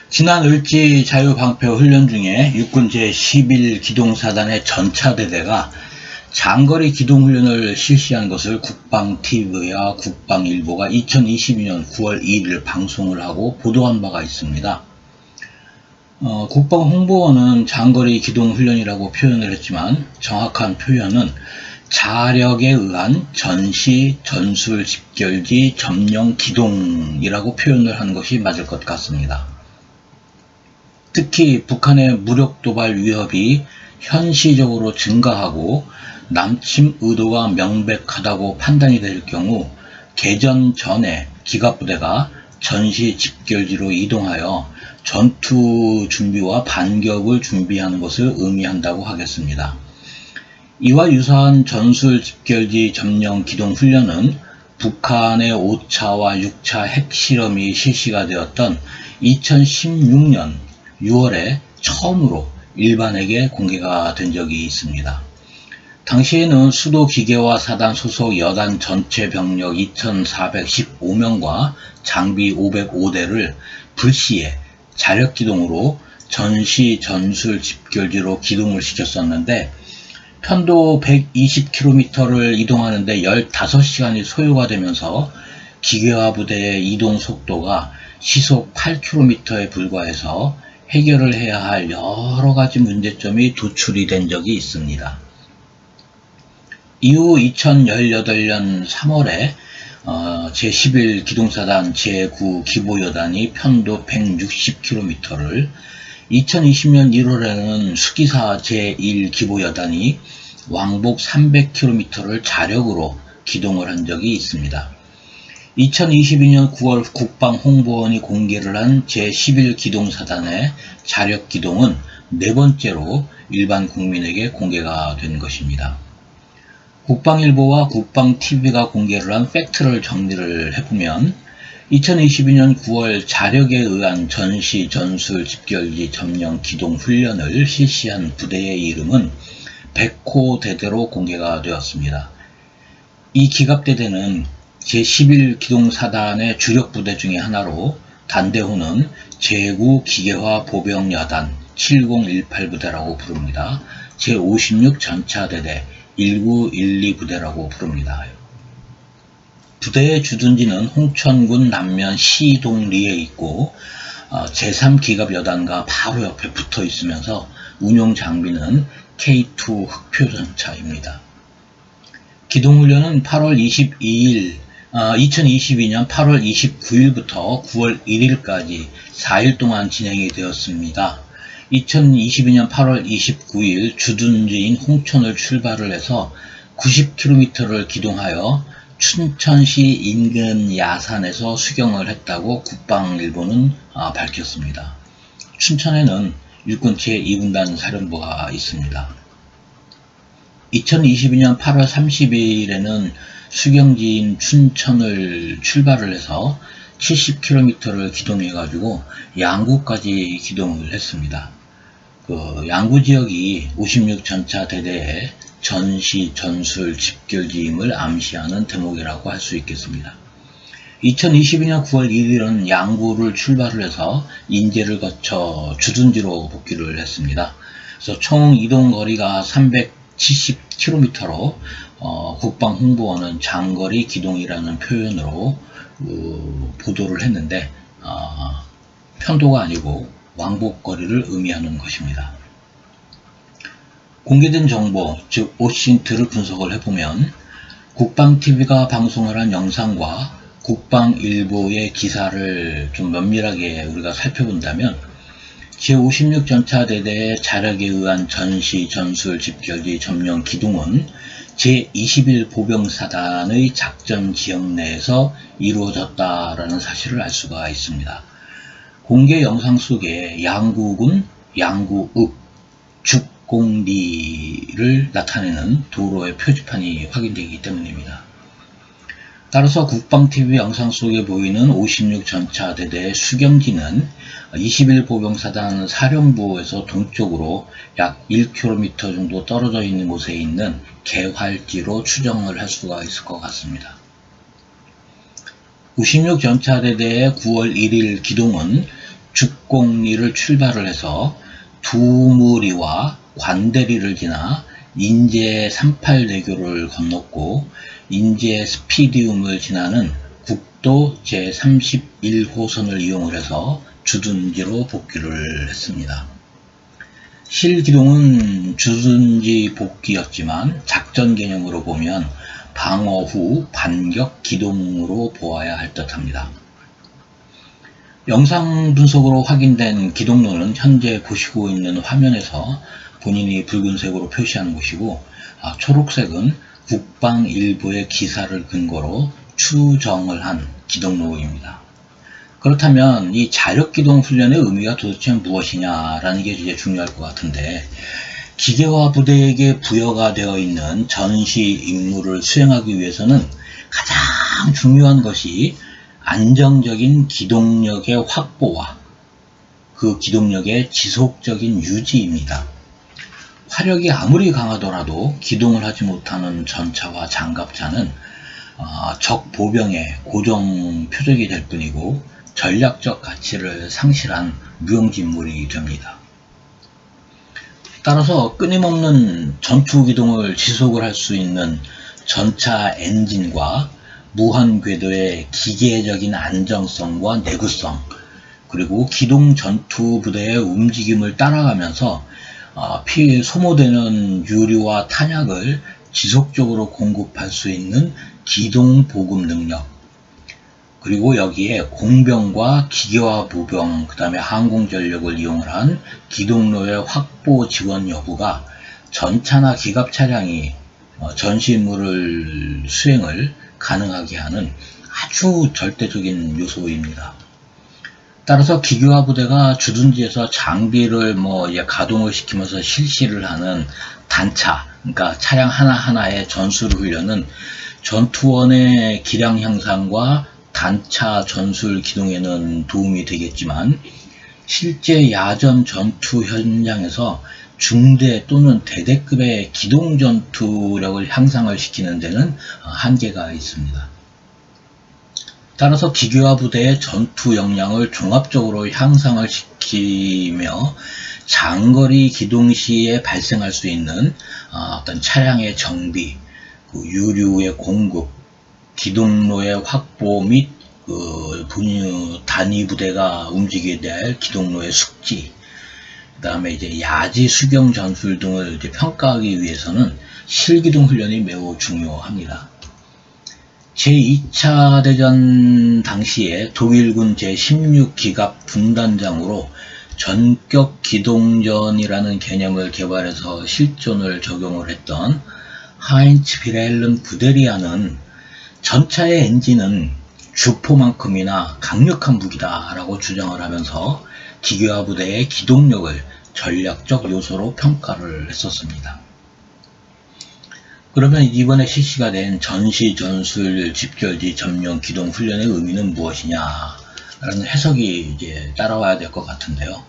지난 을지 자유방패 훈련 중에 육군 제11 기동사단의 전차대대가 장거리 기동훈련을 실시한 것을 국방TV와 국방일보가 2022년 9월 2일 방송을 하고 보도한 바가 있습니다. 국방홍보원은 장거리 기동훈련이라고 표현을 했지만 정확한 표현은 자력에 의한 전시, 전술, 집결지, 점령, 기동이라고 표현을 한 것이 맞을 것 같습니다. 특히 북한의 무력 도발 위협이 현시적으로 증가하고 남침 의도가 명백하다고 판단이 될 경우 개전 전에 기갑부대가 전시 집결지로 이동하여 전투 준비와 반격을 준비하는 것을 의미한다고 하겠습니다. 이와 유사한 전술 집결지 점령 기동 훈련은 북한의 5차와 6차 핵실험이 실시가 되었던 2016년 6월에 처음으로 일반에게 공개가 된 적이 있습니다. 당시에는 수도 기계화 사단 소속 여단 전체 병력 2,415명과 장비 505대를 불시에 자력기동으로 전시 전술 집결지로 기동을 시켰었는데 편도 120km를 이동하는데 15시간이 소요가 되면서 기계화 부대의 이동 속도가 시속 8km에 불과해서 해결을 해야 할 여러가지 문제점이 도출이 된 적이 있습니다. 이후 2018년 3월에 제11 기동사단 제9 기보여단이 편도 160km를 2020년 1월에는 수기사 제1 기보여단이 왕복 300km를 자력으로 기동을 한 적이 있습니다. 2022년 9월 국방홍보원이 공개를 한 제11 기동사단의 자력 기동은 네 번째로 일반 국민에게 공개가 된 것입니다. 국방일보와 국방TV가 공개를 한 팩트를 정리를 해보면 2022년 9월 자력에 의한 전시, 전술, 집결지, 점령, 기동 훈련을 실시한 부대의 이름은 백호 대대로 공개가 되었습니다. 이 기갑대대는 제11 기동사단의 주력 부대 중의 하나로 단대호는 제9 기계화 보병여단 7018 부대라고 부릅니다. 제56 전차대대 1912 부대라고 부릅니다. 부대의 주둔지는 홍천군 남면 시동리에 있고 제3 기갑여단과 바로 옆에 붙어 있으면서 운용 장비는 K2 흑표전차입니다. 기동훈련은 2022년 8월 29일부터 9월 1일까지 4일 동안 진행이 되었습니다. 2022년 8월 29일 주둔지인 홍천을 출발을 해서 90km를 기동하여 춘천시 인근 야산에서 수경을 했다고 국방일보는 밝혔습니다. 춘천에는 육군 제2군단 사령부가 있습니다. 2022년 8월 30일에는 수경지인 춘천을 출발을 해서 70km를 기동해가지고 양구까지 기동을 했습니다. 양구 지역이 56 전차 대대의 전시, 전술, 집결지임을 암시하는 대목이라고 할 수 있겠습니다. 2022년 9월 1일은 양구를 출발을 해서 인제를 거쳐 주둔지로 복귀를 했습니다. 그래서 총 이동 거리가 370km로 국방홍보원은 장거리 기동이라는 표현으로 보도를 했는데 편도가 아니고 왕복거리를 의미하는 것입니다. 공개된 정보, 즉 오신트를 분석을 해보면 국방TV가 방송을 한 영상과 국방일보의 기사를 좀 면밀하게 우리가 살펴본다면 제56 전차대대의 자력에 의한 전시, 전술, 집결지, 점령, 기동은 제21 보병사단의 작전 지역 내에서 이루어졌다라는 사실을 알 수가 있습니다. 공개 영상 속에 양구군, 양구읍, 죽공리를 나타내는 도로의 표지판이 확인되기 때문입니다. 따라서 국방TV 영상 속에 보이는 56 전차대대의 수경지는 21 보병사단 사령부에서 동쪽으로 약 1km 정도 떨어져 있는 곳에 있는 개활지로 추정을 할 수가 있을 것 같습니다. 56 전차대대의 9월 1일 기동은 국공리를 출발을 해서 두무리와 관대리를 지나 인제 38대교를 건넜고 인제 스피디움을 지나는 국도 제31호선을 이용을 해서 주둔지로 복귀를 했습니다. 실기동은 주둔지 복귀였지만 작전 개념으로 보면 방어 후 반격 기동으로 보아야 할 듯합니다. 영상 분석으로 확인된 기동로는 현재 보시고 있는 화면에서 본인이 붉은색으로 표시한 곳이고, 초록색은 국방일보의 기사를 근거로 추정을 한 기동로입니다. 그렇다면 이 자력기동 훈련의 의미가 도대체 무엇이냐라는 게 이제 중요할 것 같은데, 기계화 부대에게 부여가 되어 있는 전시 임무를 수행하기 위해서는 가장 중요한 것이 안정적인 기동력의 확보와 그 기동력의 지속적인 유지입니다. 화력이 아무리 강하더라도 기동을 하지 못하는 전차와 장갑차는 적 보병의 고정 표적이 될 뿐이고 전략적 가치를 상실한 무용지물이 됩니다. 따라서 끊임없는 전투 기동을 지속을 할 수 있는 전차 엔진과 무한 궤도의 기계적인 안정성과 내구성, 그리고 기동 전투 부대의 움직임을 따라가면서 소모되는 유류와 탄약을 지속적으로 공급할 수 있는 기동 보급 능력, 그리고 여기에 공병과 기계화 보병, 그 다음에 항공전력을 이용을 한 기동로의 확보 지원 여부가 전차나 기갑 차량이 전시 임무를 수행을 가능하게 하는 아주 절대적인 요소입니다. 따라서 기계화 부대가 주둔지에서 장비를 가동을 시키면서 실시를 하는 단차, 그러니까 차량 하나하나의 전술 훈련은 전투원의 기량 향상과 단차 전술 기동에는 도움이 되겠지만, 실제 야전 전투 현장에서 중대 또는 대대급의 기동 전투력을 향상을 시키는 데는 한계가 있습니다. 따라서 기계화 부대의 전투 역량을 종합적으로 향상을 시키며 장거리 기동 시에 발생할 수 있는 어떤 차량의 정비, 유류의 공급, 기동로의 확보 및 단위 부대가 움직이게 될 기동로의 숙지, 그 다음에 이제 야지 수경 전술 등을 평가하기 위해서는 실기동 훈련이 매우 중요합니다. 제2차 대전 당시에 독일군 제16기갑 분단장으로 전격 기동전이라는 개념을 개발해서 실전을 적용을 했던 하인츠 빌헬름 구데리아는 전차의 엔진은 주포만큼이나 강력한 무기다 라고 주장을 하면서 기계화 부대의 기동력을 전략적 요소로 평가를 했었습니다. 그러면 이번에 실시가 된 전시 전술 집결지 점령 기동 훈련의 의미는 무엇이냐 라는 해석이 이제 따라와야 될 것 같은데요.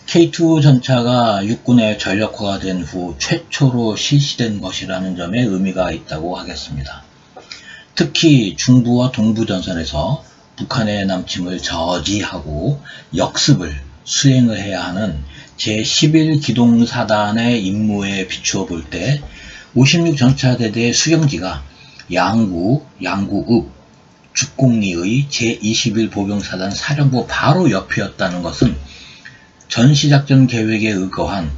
K2 전차가 육군에 전력화가 된 후 최초로 실시된 것이라는 점에 의미가 있다고 하겠습니다. 특히 중부와 동부 전선에서 북한의 남침을 저지하고 역습을 수행을 해야 하는 제11기동사단의 임무에 비추어 볼 때 56 전차대대의 수경지가 양구읍 죽공리의 제21 보병사단 사령부 바로 옆이었다는 것은 전시작전 계획에 의거한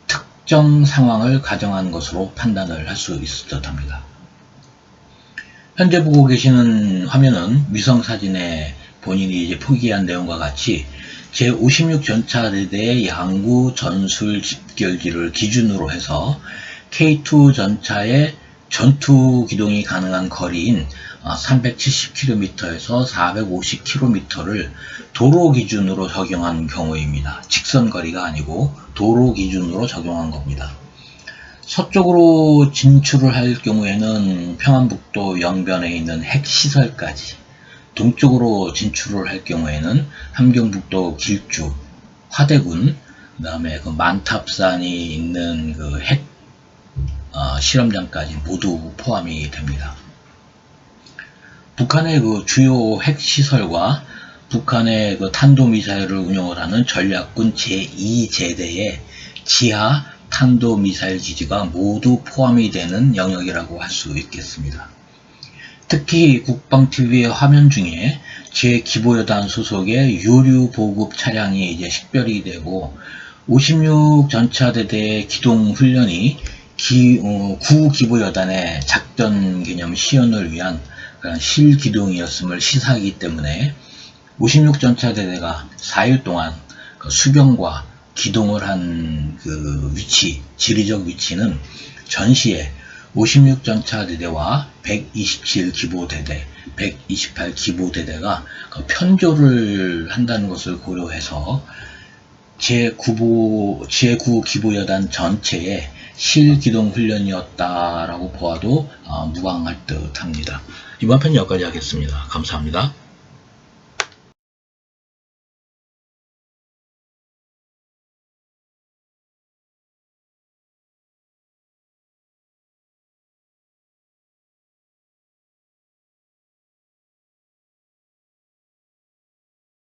특정 상황을 가정한 것으로 판단을 할 수 있을 듯합니다. 현재 보고 계시는 화면은 위성사진에 본인이 이제 표기한 내용과 같이 제56 전차대대의 양구 전술 집결지를 기준으로 해서 K2 전차의 전투 기동이 가능한 거리인 370km에서 450km를 도로 기준으로 적용한 경우입니다. 직선 거리가 아니고 도로 기준으로 적용한 겁니다. 서쪽으로 진출을 할 경우에는 평안북도 영변에 있는 핵시설까지, 동쪽으로 진출을 할 경우에는 함경북도 길주, 화대군, 그 다음에 그 만탑산이 있는 그 핵 실험장까지 모두 포함이 됩니다. 북한의 그 주요 핵시설과 북한의 그 탄도미사일을 운용을 하는 전략군 제2제대의 지하 탄도미사일 기지가 모두 포함이 되는 영역이라고 할 수 있겠습니다. 특히 국방TV의 화면 중에 제 기보여단 소속의 유류 보급 차량이 이제 식별이 되고 56 전차대대의 기동 훈련이 구기보여단의 작전 개념 시연을 위한 그런 실기동이었음을 시사하기 때문에 56 전차대대가 4일 동안 그 수경과 기동을 한 그 위치, 지리적 위치는 전시에 56 전차대대와 127 기보대대, 128 기보대대가 그 편조를 한다는 것을 고려해서 제9 기보여단 전체의 실기동 훈련이었다라고 보아도 무방할 듯 합니다. 이번 편 여기까지 하겠습니다. 감사합니다.